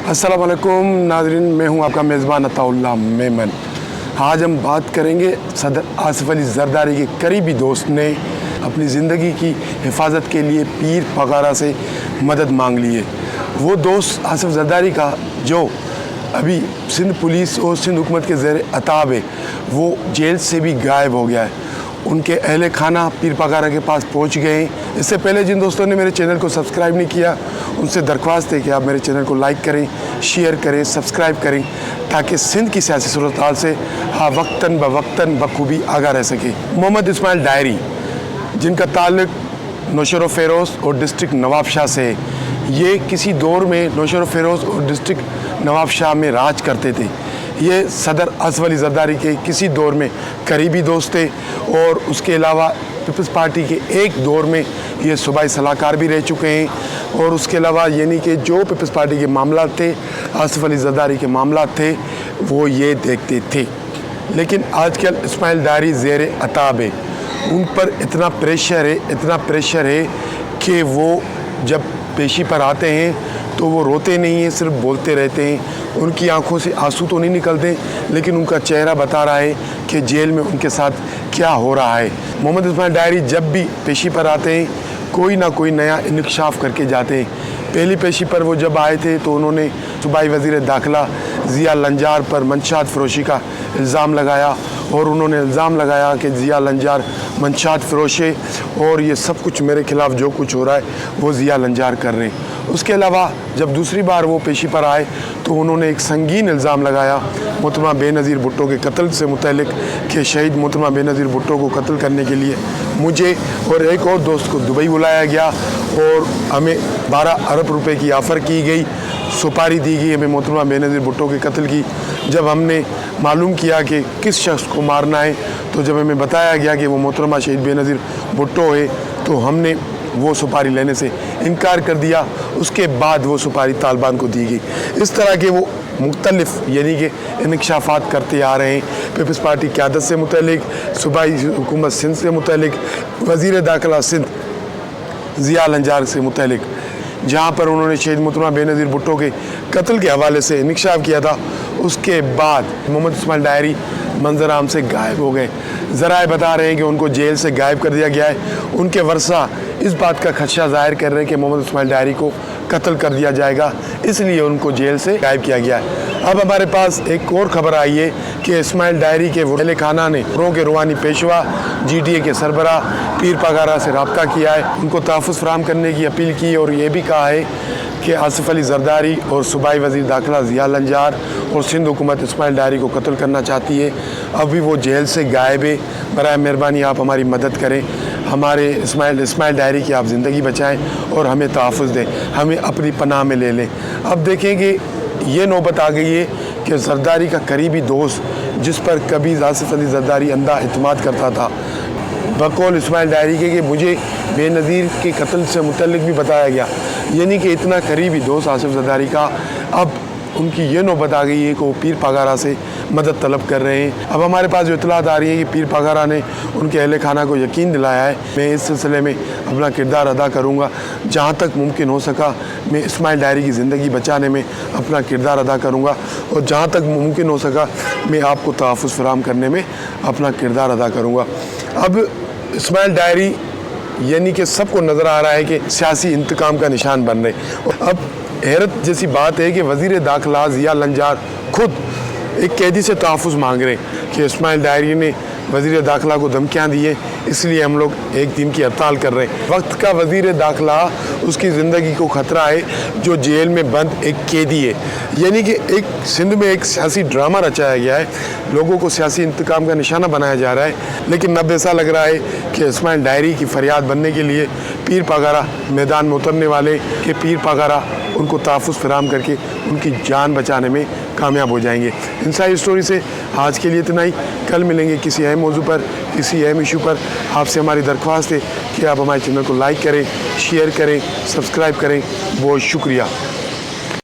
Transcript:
अस्सलाम वालेकुम नाज़रीन, मैं हूं आपका मेज़बान अताउल्लाह मेमन। आज हम बात करेंगे सदर आसिफ अली ज़रदारी के करीबी दोस्त ने अपनी ज़िंदगी की हिफाजत के लिए पीर पगारा से मदद मांग ली है। वो दोस्त आसिफ ज़रदारी का जो अभी सिंध पुलिस और सिंध हुकूमत के ज़ेर अताब है, वो जेल से भी गायब हो गया है। उनके अहले खाना पीर पगारा के पास पहुंच गए हैं। इससे पहले जिन दोस्तों ने मेरे चैनल को सब्सक्राइब नहीं किया, उनसे दरख्वास्त है कि आप मेरे चैनल को लाइक करें, शेयर करें, सब्सक्राइब करें, ताकि सिंध की सियासी सूरत हाल से वक्तन बवक्तन बखूबी आगाह रह सके। मोहम्मद इस्माइल डायरी, जिनका ताल्लुक नौशेर फ़िरोज़ और डिस्ट्रिक्ट नवाबशाह से है, ये किसी दौर में नौशेर फ़िरोज़ और डिस्ट्रिक्ट नवाबशाह में राज करते थे। ये सदर आसिफ अली ज़रदारी के किसी दौर में करीबी दोस्त थे और उसके अलावा पीपल्स पार्टी के एक दौर में ये सूबाई सलाहकार भी रह चुके हैं। और उसके अलावा यानी कि जो पीपल्स पार्टी के मामला थे, आसिफ अली ज़रदारी के मामला थे, वो ये देखते थे। लेकिन आजकल इस्माइल डायरी ज़ेर अताब है। उन पर इतना प्रेशर है कि वो जब पेशी पर आते हैं तो वो रोते नहीं हैं, सिर्फ बोलते रहते हैं। उनकी आंखों से आंसू तो नहीं निकलते, लेकिन उनका चेहरा बता रहा है कि जेल में उनके साथ क्या हो रहा है। मोहम्मद इस्माइल डायरी जब भी पेशी पर आते हैं, कोई ना कोई नया इंकशाफ करके जाते हैं। पहली पेशी पर वो जब आए थे तो उन्होंने सूबाई वज़ीर दाखिला ज़िया लंजार पर मंशात फ़रोशी का इल्ज़ाम लगाया, और उन्होंने इल्ज़ाम लगाया कि ज़िया लंजार मंशात फ़रोश है और ये सब कुछ मेरे ख़िलाफ़ जो कुछ हो रहा है वो ज़िया लंजार कर रहे हैं। उसके अलावा जब दूसरी बार वो पेशी पर आए तो उन्होंने एक संगीन इल्ज़ाम लगाया मोहतरमा बेनज़ीर भुट्टो के कत्ल से मुतल्लिक कि शहीद मोहतरमा बेनज़ीर भुट्टो को कत्ल करने के लिए मुझे और एक और दोस्त को दुबई बुलाया गया और हमें 12 अरब रुपए की ऑफ़र की गई, सुपारी दी गई हमें मोहतरमा बेनज़ीर भुट्टो के कत्ल की। जब हमने मालूम किया कि किस शख्स को मारना है, तो जब हमें बताया गया कि वो मोहतरमा शहीद बेनज़ीर भुट्टो है, तो हमने वो सुपारी लेने से इनकार कर दिया। उसके बाद वो सुपारी तालिबान को दी गई। इस तरह के वो मुख्तलिफ यानी कि इंकशाफात करते आ रहे हैं, पीपल्स पार्टी क़यादत से मुतल्लिक, सूबाई हुकूमत सिंध से मुतल्लिक, वज़ीर दाखिला सिंध ज़िया लंजार से मुतल्लिक, जहाँ पर उन्होंने शहीद मोहतरमा बेनज़ीर भुट्टो के कत्ल के हवाले से इंकशाफ किया था। उसके बाद मोहम्मद इस्माइल डायरी मंजर आम से गायब हो गए। ज़राए बता रहे हैं कि उनको जेल से गायब कर दिया गया है। उनके वर्सा इस बात का खदशा ज़ाहिर कर रहे हैं कि मोहम्मद इस्माइल डायरी को कत्ल कर दिया जाएगा, इसलिए उनको जेल से गायब किया गया है। अब हमारे पास एक और खबर आई है कि इस्माइल डायरी के अहले खाना ने रो के रूहानी पेशवा GTA के सरबरा पीर पगारा से रब्ता किया है, उनको तहफ़्फ़ुज़ फराहम करने की अपील की और ये भी कहा है कि आसिफ अली ज़रदारी और सूबाई वज़ीर दाखिला ज़िया लंजार और सिंध हुकूमत इस्माइल डायरी को कत्ल करना चाहती है। अभी वो जेल से गायब है। बराए मेहरबानी आप हमारी मदद करें, हमारे इस्माइल डायरी की आप ज़िंदगी बचाएं और हमें तहफ़्फ़ुज़ दें, हमें अपनी पनाह में ले लें। अब देखें कि ये नौबत आ गई है कि ज़रदारी का करीबी दोस्त, जिस पर कभी आसिफ अली ज़रदारी अंधा इत्मीनान करता था, बकौल इस्माइल डायरी के कि मुझे बेनज़ीर के कत्ल से मुतल्लिक भी बताया गया, यानी कि इतना करीबी दोस्त आसिफ ज़रदारी का, अब उनकी ये नौबत आ गई है कि वो पीर पगारा से मदद तलब कर रहे हैं। अब हमारे पास जो इत्तलात आ रही है कि पीर पगारा ने उनके अहले खाना को यकीन दिलाया है। मैं इस सिलसिले में अपना किरदार अदा करूँगा, जहाँ तक मुमकिन हो सका मैं इस्माइल डायरी की ज़िंदगी बचाने में अपना किरदार अदा करूँगा, और जहाँ तक मुमकिन हो सका मैं आपको तहफ़्फ़ुज़ फराहम करने में अपना किरदार अदा करूँगा। अब इस्माइल डायरी यानी कि सबको नज़र आ रहा है कि सियासी इंतकाम का निशान बन रहे। अब हैरत जैसी बात है कि वज़ीर दाखिला ज़िया लंजार खुद एक कैदी से तहफ़्फ़ुज़ मांग रहे हैं कि इस्माइल डायरी ने वज़ीर दाखिला को धमकियाँ दी है, इसलिए हम लोग एक दिन की हड़ताल कर रहे हैं। वक्त का वज़ीर दाखिला, उसकी ज़िंदगी को ख़तरा है, जो जेल में बंद एक कैदी है। यानी कि एक सिंध में एक सियासी ड्रामा रचाया गया है, लोगों को सियासी इंतकाम का निशाना बनाया जा रहा है। लेकिन अब ऐसा लग रहा है कि इस्माइल डायरी की फरियाद बनने के लिए पीर पगारा मैदान में उतरने वाले कि पीर पगारा उनको तहफ़्फ़ुज़ फराहम करके उनकी जान बचाने में कामयाब हो जाएंगे। इनसाइड स्टोरी से आज के लिए इतना ही। कल मिलेंगे किसी अहम मौजू पर, किसी अहम इशू पर। आपसे हमारी दरख्वास्त है कि आप हमारे चैनल को लाइक करें, शेयर करें, सब्सक्राइब करें। बहुत शुक्रिया।